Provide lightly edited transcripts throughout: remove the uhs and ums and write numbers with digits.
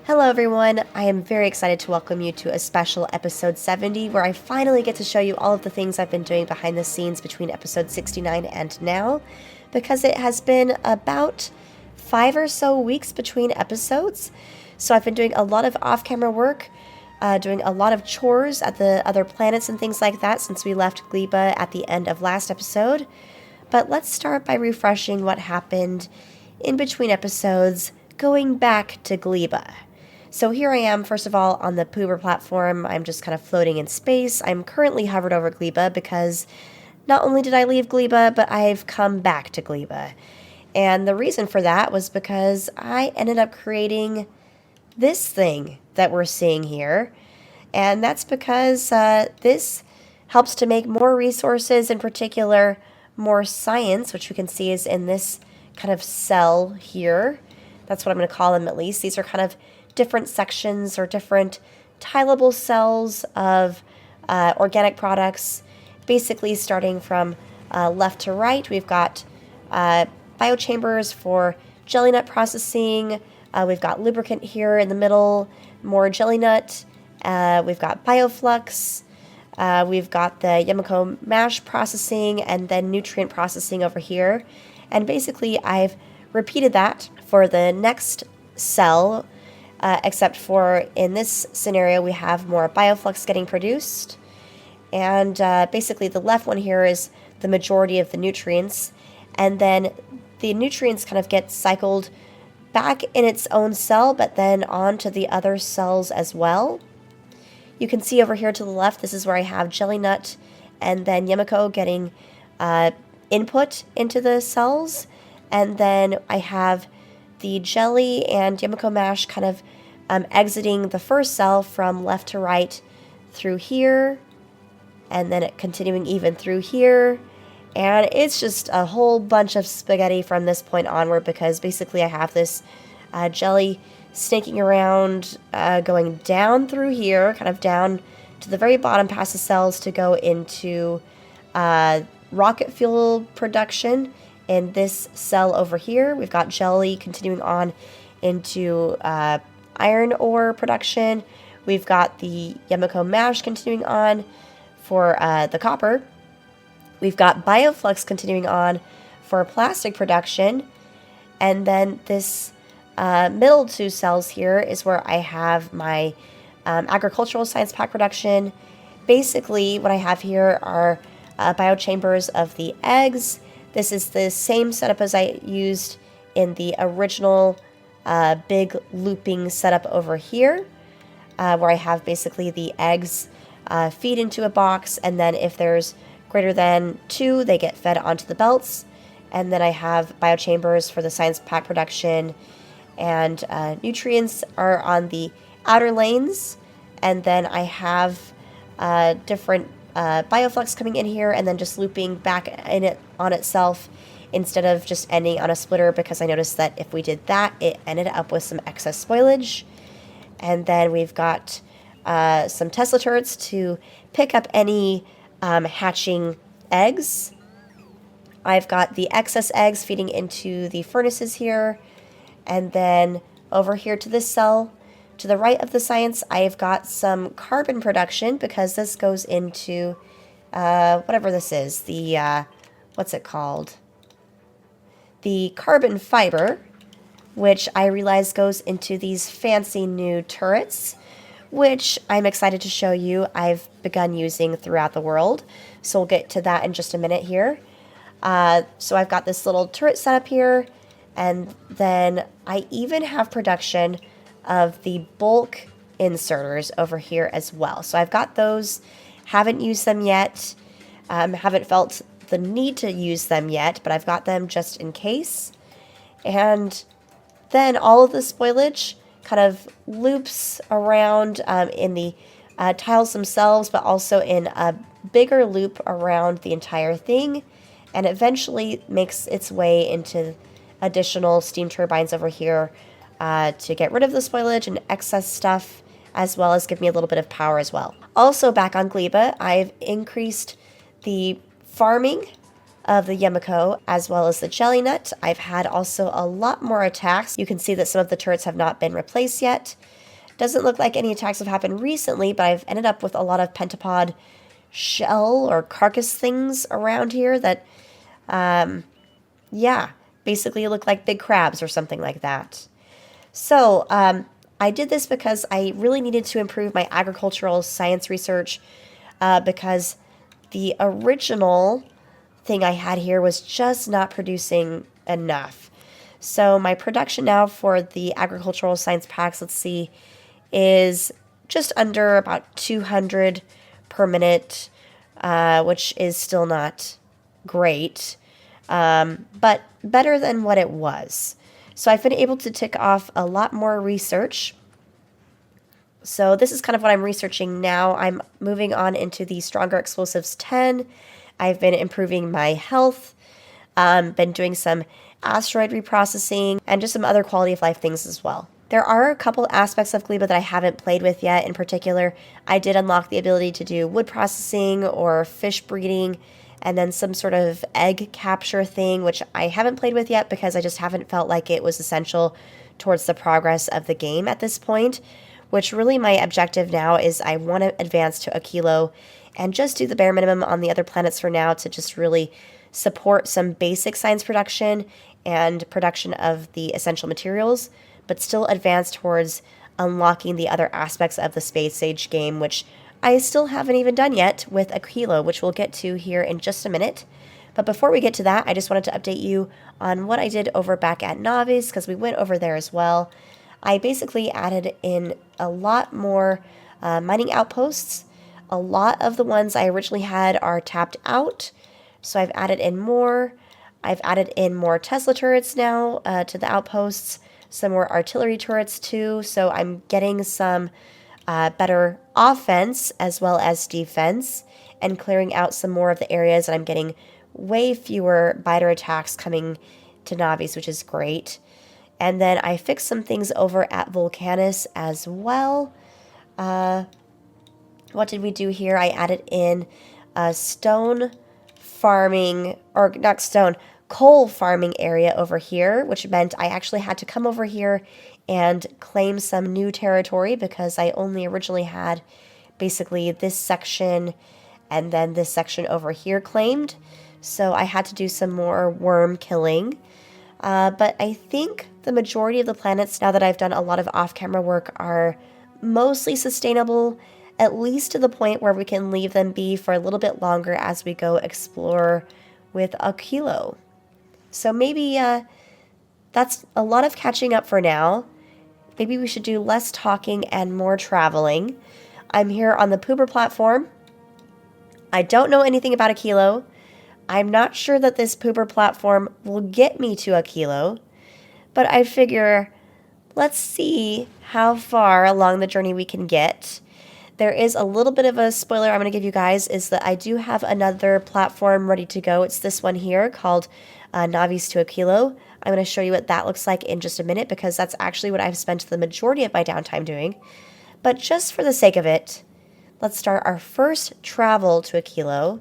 Hello everyone, I am very excited to welcome you to a special episode 70 where I finally get to show you all of the things I've been doing behind the scenes between episode 69 and now, because it has been about 5 or so weeks between episodes. So I've been doing a lot of off-camera work, doing a lot of chores at the other planets and things like that since we left Gleba at the end of last episode. But let's start by refreshing what happened in between episodes, going back to Gleba. So here I am, first of all, on the Poober platform. I'm just kind of floating in space. I'm currently hovered over Gleba because not only did I leave Gleba, but I've come back to Gleba. And the reason for that was because I ended up creating this thing that we're seeing here. And that's because this helps to make more resources, in particular, more science, which you can see is in this kind of cell here. That's what I'm going to call them, at least. These are kind of different sections or different tileable cells of organic products, basically starting from left to right. We've got biochambers for jelly nut processing. We've got lubricant here in the middle, more jelly nut. We've got bioflux. We've got the Yamako mash processing and then nutrient processing over here. And basically I've repeated that for the next cell, except for in this scenario we have more bioflux getting produced. And basically the left one here is the majority of the nutrients. And then the nutrients kind of get cycled back in its own cell, but then on to the other cells as well. You can see over here to the left, this is where I have jelly nut and then Yamako getting input into the cells. And then I have the jelly and Yamako mash kind of exiting the first cell from left to right through here, and then it continuing even through here. And it's just a whole bunch of spaghetti from this point onward, because basically I have this jelly snaking around, going down through here, kind of down to the very bottom past the cells to go into rocket fuel production. In this cell over here, we've got jelly continuing on into iron ore production. We've got the Yamako mash continuing on for the copper. We've got bioflux continuing on for plastic production. And then this middle two cells here is where I have my agricultural science pack production. Basically, what I have here are biochambers of the eggs. This is the same setup as I used in the original big looping setup over here, where I have basically the eggs feed into a box, and then if there's greater than 2, they get fed onto the belts. And then I have biochambers for the science pack production, and nutrients are on the outer lanes. And then I have different bioflux coming in here and then just looping back in it on itself instead of just ending on a splitter, because I noticed that if we did that, it ended up with some excess spoilage. And then we've got some Tesla turrets to pick up any hatching eggs. I've got the excess eggs feeding into the furnaces here. And then over here to this cell, to the right of the science, I've got some carbon production, because this goes into whatever this is, the, what's it called? The carbon fiber, which I realize goes into these fancy new turrets, which I'm excited to show you I've begun using throughout the world. So we'll get to that in just a minute here. So I've got this little turret set up here, and then I even have production of the bulk inserters over here as well. So I've got those, haven't used them yet, haven't felt the need to use them yet, but I've got them just in case. And then all of the spoilage kind of loops around in the tiles themselves, but also in a bigger loop around the entire thing, and eventually makes its way into additional steam turbines over here to get rid of the spoilage and excess stuff, as well as give me a little bit of power as well. Also back on Gleba, I've increased the farming of the Yamako as well as the Jelly Nut. I've had also a lot more attacks. You can see that some of the turrets have not been replaced yet. Doesn't look like any attacks have happened recently, but I've ended up with a lot of pentapod shell or carcass things around here that, yeah, basically look like big crabs or something like that. So, I did this because I really needed to improve my agricultural science research because the original thing I had here was just not producing enough. So my production now for the agricultural science packs, let's see, is just under about 200 per minute, which is still not great, but better than what it was. So I've been able to tick off a lot more research. So this is kind of what I'm researching now. I'm moving on into the Stronger Explosives 10. I've been improving my health, been doing some asteroid reprocessing, and just some other quality of life things as well. There are a couple aspects of Gleba that I haven't played with yet. In particular, I did unlock the ability to do wood processing or fish breeding, and then some sort of egg capture thing, which I haven't played with yet because I just haven't felt like it was essential towards the progress of the game at this point, which really my objective now is I want to advance to Aquilo and just do the bare minimum on the other planets for now to just really support some basic science production and production of the essential materials, but still advance towards unlocking the other aspects of the Space Age game, which I still haven't even done yet with Aquilo, which we'll get to here in just a minute. But before we get to that, I just wanted to update you on what I did over back at Navis, because we went over there as well. I basically added in a lot more mining outposts. A lot of the ones I originally had are tapped out, so I've added in more. I've added in more Tesla turrets now to the outposts, some more artillery turrets too, so I'm getting some better offense as well as defense and clearing out some more of the areas, and I'm getting way fewer biter attacks coming to Navis, which is great. And then I fixed some things over at Volcanus as well. What did we do here? I added in a stone farming, or not stone, coal farming area over here, which meant I actually had to come over here and claim some new territory because I only originally had basically this section and then this section over here claimed. So I had to do some more worm killing. But I think the majority of the planets, now that I've done a lot of off-camera work, are mostly sustainable, at least to the point where we can leave them be for a little bit longer as we go explore with Aquilo. So maybe that's a lot of catching up for now. Maybe we should do less talking and more traveling. I'm here on the Pooper platform. I don't know anything about Aquilo. I'm not sure that this Pooper platform will get me to Aquilo, but I figure let's see how far along the journey we can get. There is a little bit of a spoiler I'm going to give you guys, is that I do have another platform ready to go. It's this one here called Navis to Aquilo. I'm going to show you what that looks like in just a minute because that's actually what I've spent the majority of my downtime doing. But just for the sake of it, let's start our first travel to Aquilo.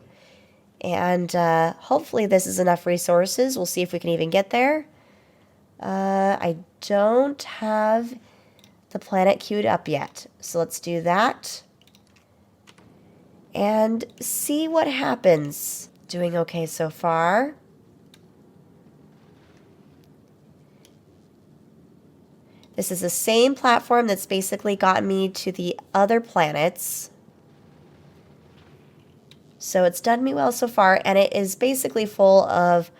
And hopefully this is enough resources. We'll see if we can even get there. I don't have the planet queued up yet. So let's do that. And see what happens. Doing okay so far. This is the same platform that's basically gotten me to the other planets. So it's done me well so far, and it is basically full of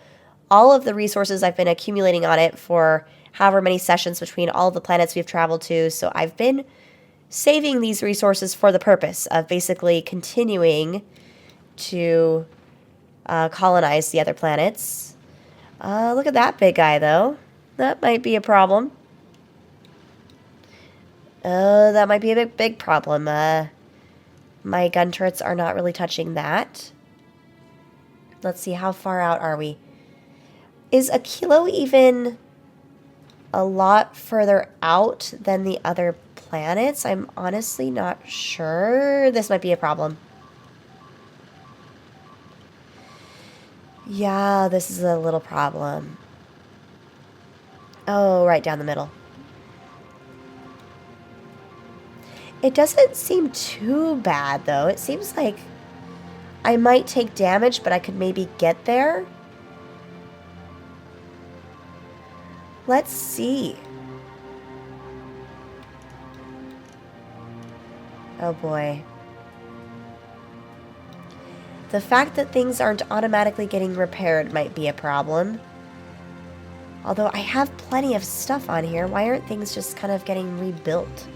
all of the resources I've been accumulating on it for however many sessions between all of the planets we've traveled to. So I've been saving these resources for the purpose of basically continuing to colonize the other planets. Look at that big guy, though. That might be a problem. That might be a big problem. My gun turrets are not really touching that. Let's see, how far out are we? Is Aquilo even a lot further out than the other planets? I'm honestly not sure. This might be a problem. Yeah, this is a little problem. Oh, right down the middle. It doesn't seem too bad, though. It seems like I might take damage, but I could maybe get there. Let's see. Oh boy. The fact that things aren't automatically getting repaired might be a problem. Although I have plenty of stuff on here, why aren't things just kind of getting rebuilt?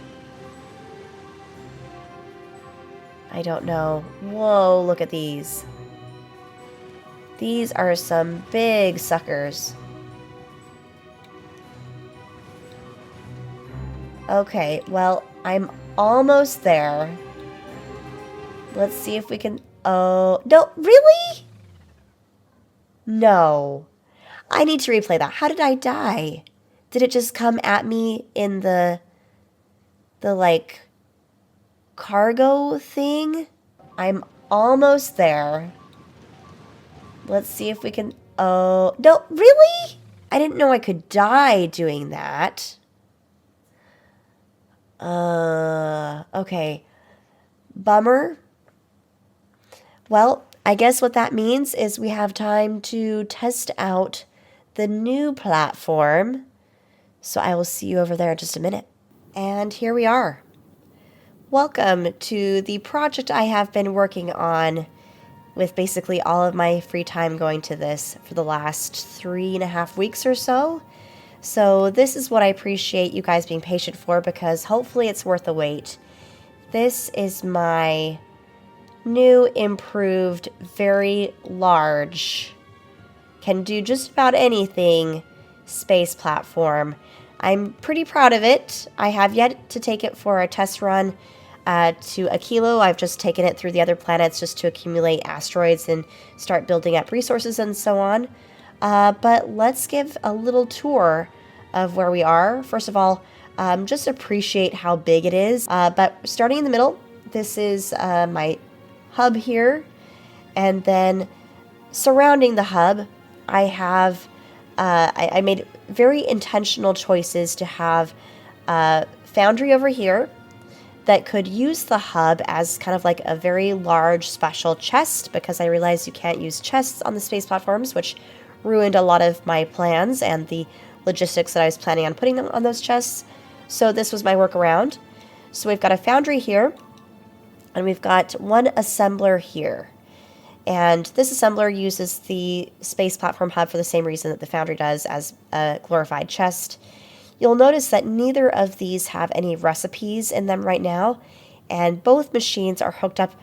I don't know. Whoa, look at these. These are some big suckers. Okay, well, I'm almost there. Let's see if we can... Oh, no, really? No. I need to replay that. How did I die? Did it just come at me in the like, cargo thing? I'm almost there. Let's see if we can... Oh, no, really? I didn't know I could die doing that. Okay. Bummer. Well, I guess what that means is we have time to test out the new platform. So I will see you over there in just a minute. And here we are. Welcome to the project I have been working on with basically all of my free time going to this for the last 3.5 weeks or so. So this is what I appreciate you guys being patient for, because hopefully it's worth the wait. This is my new, improved, very large, can do just about anything space platform. I'm pretty proud of it. I have yet to take it for a test run to Aquilo. I've just taken it through the other planets just to accumulate asteroids and start building up resources and so on. But let's give a little tour of where we are. First of all, just appreciate how big it is. But starting in the middle, this is my hub here. And then surrounding the hub, I have, I made very intentional choices to have a foundry over here that could use the hub as kind of like a very large special chest, because I realized you can't use chests on the space platforms, which ruined a lot of my plans and the logistics that I was planning on putting them on those chests. So this was my workaround. So we've got a foundry here, and we've got one assembler here. And this assembler uses the space platform hub for the same reason that the foundry does, as a glorified chest. You'll notice that neither of these have any recipes in them right now, and both machines are hooked up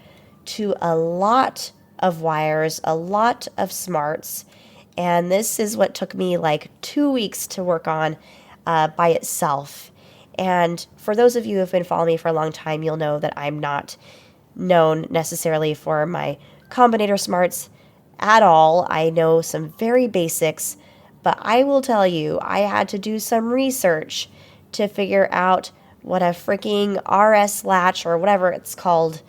to a lot of wires, a lot of smarts, and this is what took me like 2 weeks to work on by itself. And for those of you who have been following me for a long time, you'll know that I'm not known necessarily for my combinator smarts at all. I know some very basics, but I will tell you, I had to do some research to figure out what a freaking RS latch, or whatever it's called,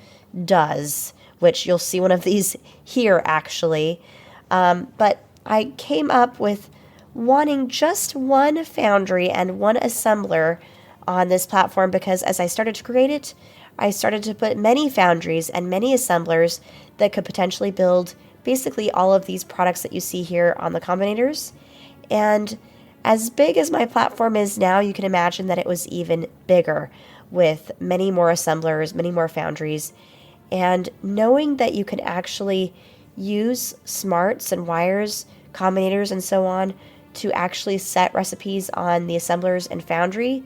does, which you'll see one of these here actually. But I came up with wanting just one foundry and one assembler on this platform, because as I started to create it, I started to put many foundries and many assemblers that could potentially build basically all of these products that you see here on the combinators. And as big as my platform is now, you can imagine that it was even bigger, with many more assemblers, many more foundries. And knowing that you can actually use smarts and wires, combinators, and so on to actually set recipes on the assemblers and foundry,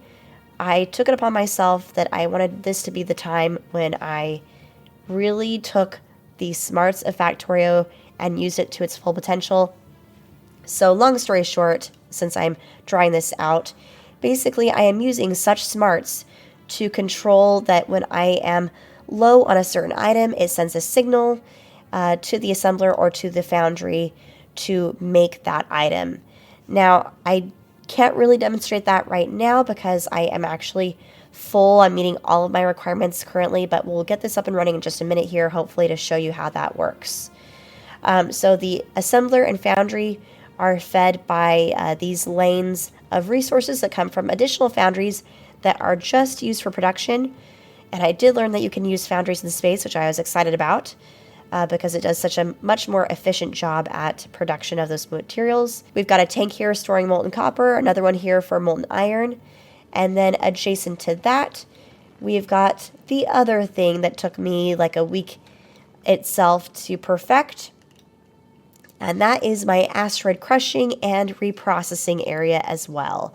I took it upon myself that I wanted this to be the time when I really took the smarts of Factorio and used it to its full potential. So long story short, since I'm drawing this out, basically I am using such smarts to control that when I am low on a certain item, it sends a signal to the assembler or to the foundry to make that item. Now, I can't really demonstrate that right now because I am actually full. I'm meeting all of my requirements currently, but we'll get this up and running in just a minute here, hopefully to show you how that works. So the assembler and foundry are fed by these lanes of resources that come from additional foundries that are just used for production. And I did learn that you can use foundries in space, which I was excited about. Because it does such a much more efficient job at production of those materials. We've got a tank here storing molten copper, another one here for molten iron, and then adjacent to that, we've got the other thing that took me like a week itself to perfect, and that is my asteroid crushing and reprocessing area as well.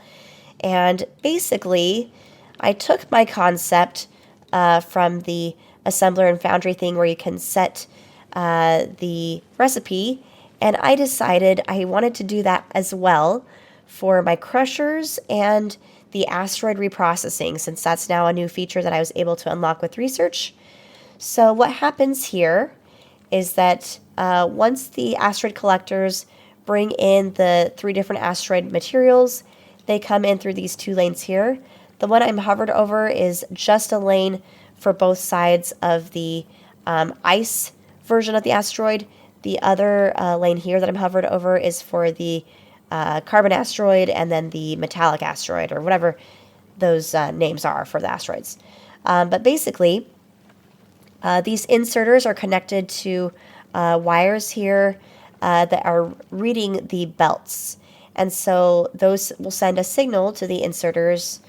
And basically, I took my concept from the assembler and foundry thing where you can set the recipe, and I decided I wanted to do that as well for my crushers and the asteroid reprocessing, since that's now a new feature that I was able to unlock with research. So what happens here is that once the asteroid collectors bring in the 3 different asteroid materials, they come in through these 2 lanes here. The one I'm hovered over is just a lane for both sides of the ice version of the asteroid. The other lane here that I'm hovered over is for the carbon asteroid and then the metallic asteroid, or whatever those names are for the asteroids. But basically, these inserters are connected to wires here that are reading the belts. And so those will send a signal to the inserters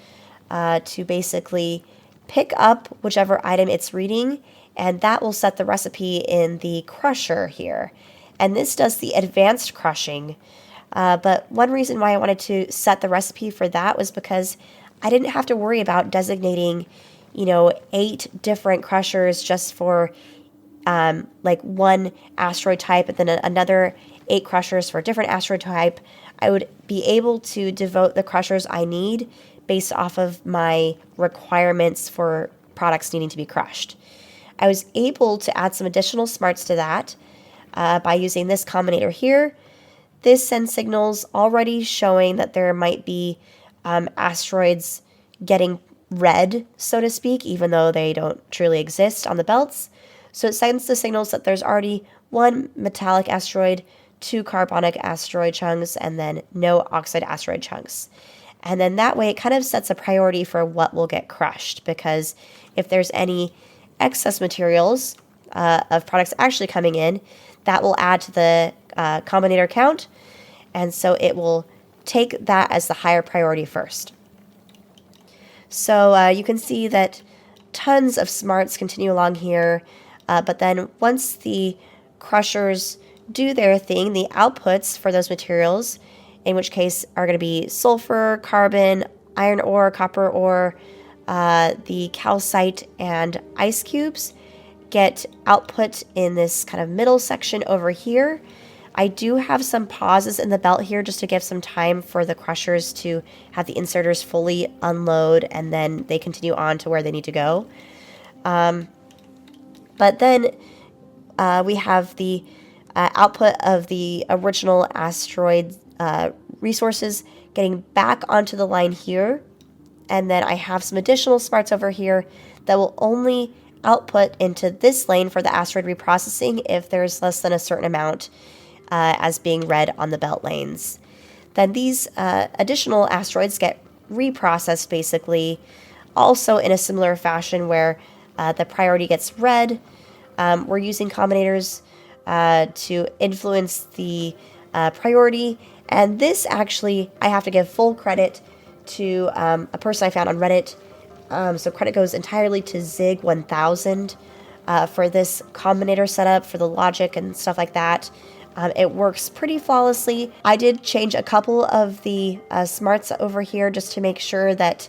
to basically pick up whichever item it's reading, and that will set the recipe in the crusher here. And this does the advanced crushing. But one reason why I wanted to set the recipe for that was because I didn't have to worry about designating, 8 different crushers just for like one asteroid type, and then another 8 crushers for a different asteroid type. I would be able to devote the crushers I need based off of my requirements for products needing to be crushed. I was able to add some additional smarts to that by using this combinator here. This sends signals already showing that there might be asteroids getting red, so to speak, even though they don't truly exist on the belts. So it sends the signals that there's already 1 metallic asteroid, 2 carbonic asteroid chunks, and then no oxide asteroid chunks. And then that way it kind of sets a priority for what will get crushed, because if there's any excess materials of products actually coming in, that will add to the combinator count, and so it will take that as the higher priority first. So you can see that tons of smarts continue along here, but then once the crushers do their thing, the outputs for those materials, in which case are going to be sulfur, carbon, iron ore, copper ore, the calcite, and ice cubes, get output in this kind of middle section over here. I do have some pauses in the belt here just to give some time for the crushers to have the inserters fully unload, and then they continue on to where they need to go. But then we have the output of the original asteroid resources getting back onto the line here. And then I have some additional smarts over here that will only output into this lane for the asteroid reprocessing if there's less than a certain amount as being read on the belt lanes. Then these additional asteroids get reprocessed basically also in a similar fashion where the priority gets read. We're using combinators to influence the priority. And this actually, I have to give full credit to a person I found on Reddit. So credit goes entirely to Zig1000 for this combinator setup, for the logic and stuff like that. It works pretty flawlessly. I did change a couple of the smarts over here just to make sure that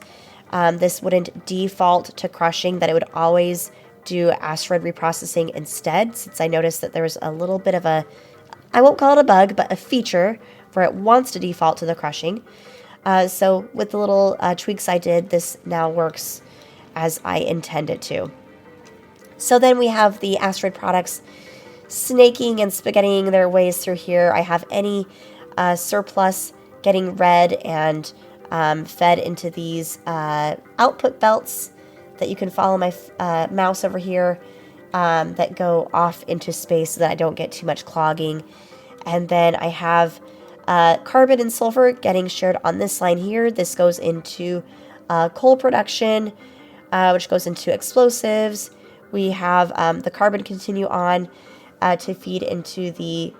this wouldn't default to crushing, that it would always do asteroid reprocessing instead, since I noticed that there was a little bit of a, I won't call it a bug, but a feature where it wants to default to the crushing. So with the little tweaks I did, this now works as I intended to. So then we have the asteroid products snaking and spaghettiing their ways through here. I have any surplus getting read and fed into these output belts that you can follow my mouse over here. that go off into space so that I don't get too much clogging. And then I have carbon and sulfur getting shared on this line here. This goes into coal production, which goes into explosives. We have the carbon continue on to feed into the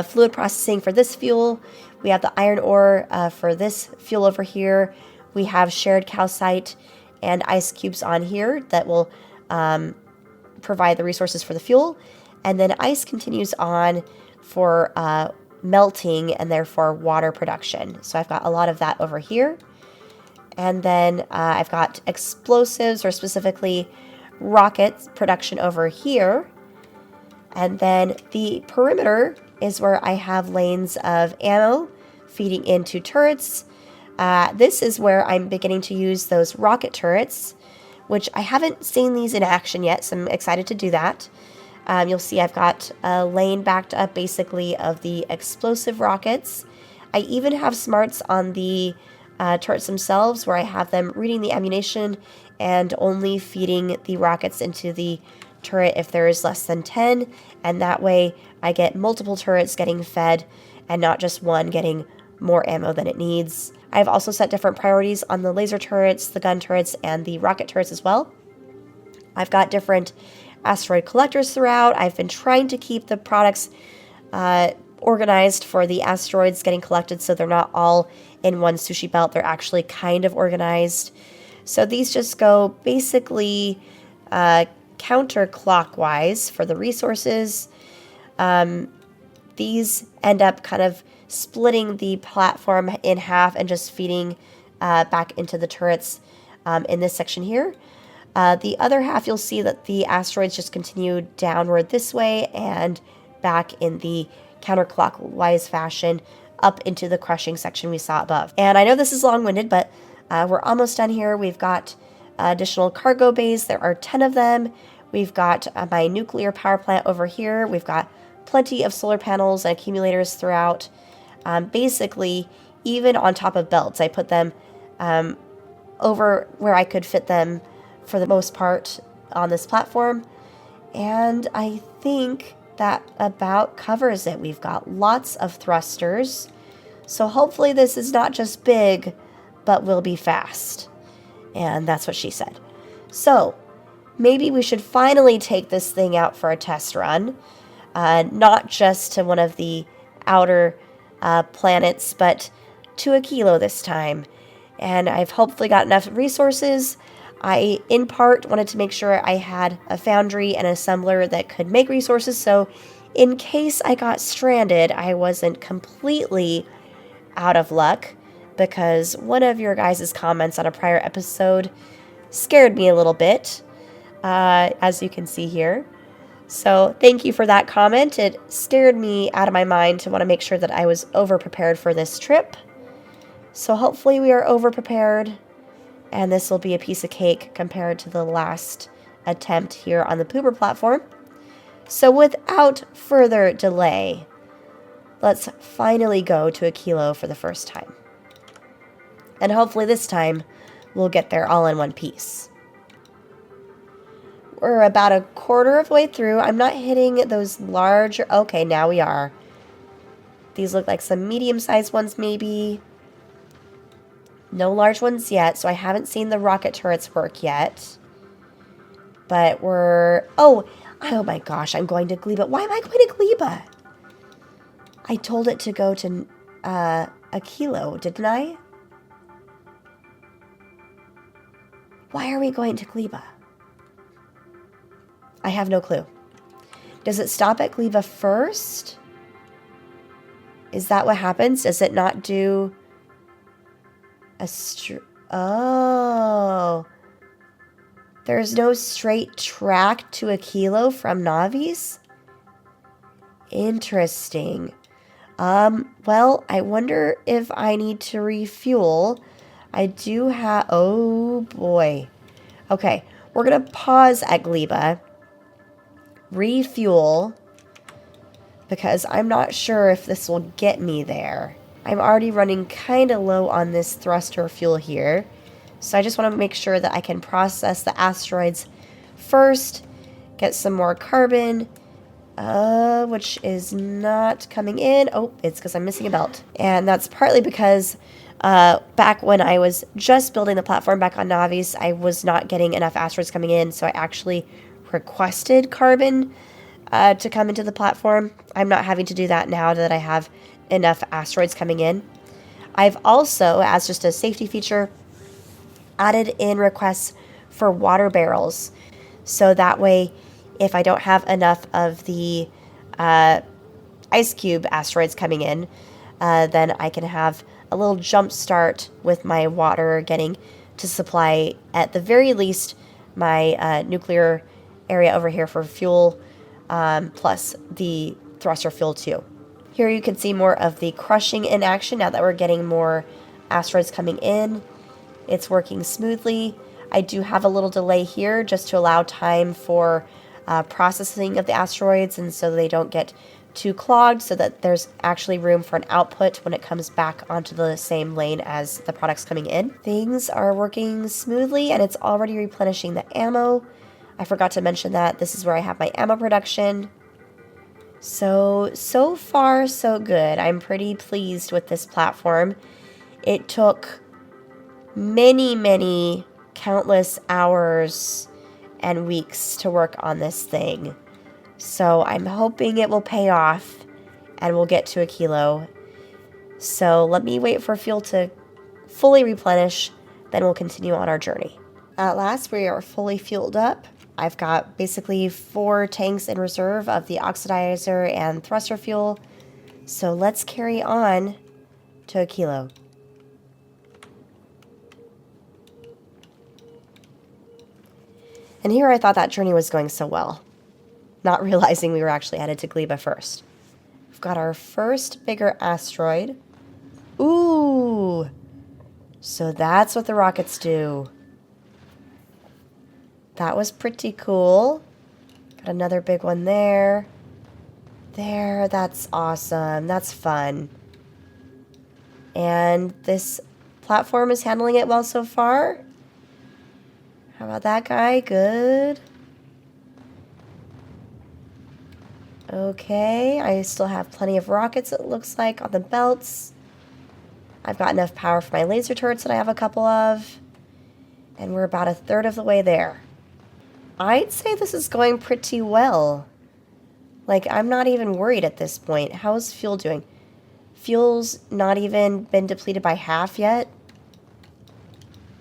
fluid processing for this fuel. We have the iron ore for this fuel over here. We have shared calcite and ice cubes on here that will provide the resources for the fuel. And then ice continues on for melting and therefore water production. So I've got a lot of that over here. And then I've got explosives, or specifically rockets production over here. And then the perimeter is where I have lanes of ammo feeding into turrets. This is where I'm beginning to use those rocket turrets, which I haven't seen these in action yet, so I'm excited to do that. You'll see I've got a lane backed up basically of the explosive rockets. I even have smarts on the turrets themselves where I have them reading the ammunition and only feeding the rockets into the turret if there is less than 10, and that way I get multiple turrets getting fed and not just one getting more ammo than it needs. I've also set different priorities on the laser turrets, the gun turrets, and the rocket turrets as well. I've got different asteroid collectors throughout. I've been trying to keep the products organized for the asteroids getting collected so they're not all in one sushi belt. They're actually kind of organized. So these just go basically counterclockwise for the resources. These end up kind of splitting the platform in half and just feeding back into the turrets in this section here. The other half, you'll see that the asteroids just continue downward this way and back in the counterclockwise fashion up into the crushing section we saw above. And I know this is long-winded, but we're almost done here. We've got additional cargo bays. There are 10 of them. We've got my nuclear power plant over here. We've got plenty of solar panels and accumulators throughout. Basically, even on top of belts, I put them over where I could fit them for the most part on this platform. And I think that about covers it. We've got lots of thrusters. So hopefully this is not just big, but will be fast. And that's what she said. So maybe we should finally take this thing out for a test run. Not just to one of the outer planets, but to Aquilo this time. And I've hopefully got enough resources. I, in part, wanted to make sure I had a foundry and assembler that could make resources, so in case I got stranded, I wasn't completely out of luck, because one of your guys' comments on a prior episode scared me a little bit, as you can see here. So thank you for that comment. It scared me out of my mind to want to make sure that I was over-prepared for this trip. So hopefully we are over-prepared, and this will be a piece of cake compared to the last attempt here on the pooper platform. So without further delay, let's finally go to Aquilo for the first time. And hopefully this time we'll get there all in one piece. We're about a quarter of the way through. I'm not hitting those large... Okay, now we are. These look like some medium-sized ones maybe. No large ones yet, so I haven't seen the rocket turrets work yet. But we're... Oh my gosh, I'm going to Gleba. Why am I going to Gleba? I told it to go to Aquilo, didn't I? Why are we going to Gleba? I have no clue. Does it stop at Gleba first? Is that what happens? Does it not do... Oh, there's no straight track to Aquilo from Navi's? Interesting. Well, I wonder if I need to refuel. I do have... Oh, boy. Okay, we're going to pause at Gleba. Refuel. Because I'm not sure if this will get me there. I'm already running kind of low on this thruster fuel here. So I just want to make sure that I can process the asteroids first get some more carbon, which is not coming in. Oh, it's because I'm missing a belt. And that's partly because back when I was just building the platform back on Navi's, I was not getting enough asteroids coming in, so I actually requested carbon to come into the platform. I'm not having to do that now that I have enough asteroids coming in. I've also, as just a safety feature, added in requests for water barrels. So that way, if I don't have enough of the ice cube asteroids coming in, then I can have a little jump start with my water getting to supply, at the very least, my nuclear area over here for fuel, plus the thruster fuel too. Here you can see more of the crushing in action now that we're getting more asteroids coming in. It's working smoothly. I do have a little delay here just to allow time for processing of the asteroids, and so they don't get too clogged, so that there's actually room for an output when it comes back onto the same lane as the products coming in. Things are working smoothly, and it's already replenishing the ammo. I forgot to mention that this is where I have my ammo production. So far, so good. I'm pretty pleased with this platform. It took many, countless hours and weeks to work on this thing. So I'm hoping it will pay off and we'll get to Aquilo. So let me wait for fuel to fully replenish, then we'll continue on our journey. At last, we are fully fueled up. I've got basically 4 tanks in reserve of the oxidizer and thruster fuel. So let's carry on to Aquilo. And here I thought that journey was going so well, not realizing we were actually headed to Gleba first. We've got our first bigger asteroid. Ooh! So that's what the rockets do. That was pretty cool. Got another big one there. There, that's awesome. That's fun. And this platform is handling it well so far. How about that guy? Good. Okay, I still have plenty of rockets, it looks like, on the belts. I've got enough power for my laser turrets that I have a couple of. And we're about 1/3 of the way there. I'd say this is going pretty well. Like, I'm not even worried at this point. How's fuel doing? Fuel's not even been depleted by half yet.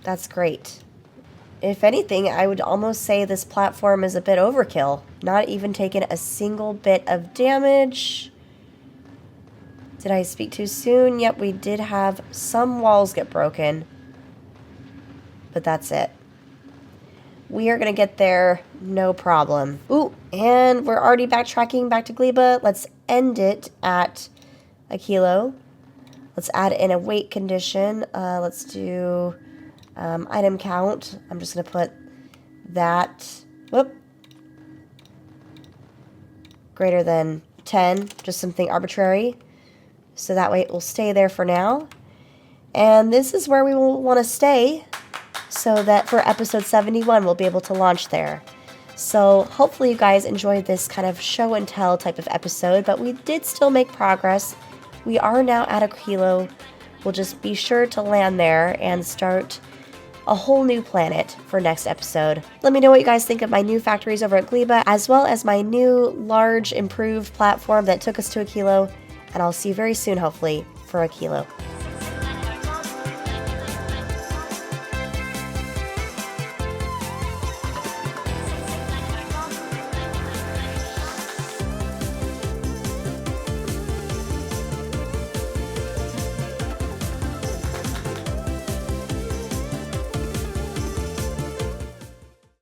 That's great. If anything, I would almost say this platform is a bit overkill. Not even taking a single bit of damage. Did I speak too soon? Yep, we did have some walls get broken. But that's it. We are going to get there, no problem. Ooh, and we're already backtracking back to Gleba. Let's end it at Aquilo. Let's add in a weight condition. Let's do item count. I'm just going to put that, whoop, greater than 10, just something arbitrary. So that way it will stay there for now. And this is where we will want to stay, so that for episode 71, we'll be able to launch there. So hopefully you guys enjoyed this kind of show and tell type of episode, but we did still make progress. We are now at Aquilo. We'll just be sure to land there and start a whole new planet for next episode. Let me know what you guys think of my new factories over at Gleba, as well as my new large improved platform that took us to Aquilo, and I'll see you very soon, hopefully, for Aquilo.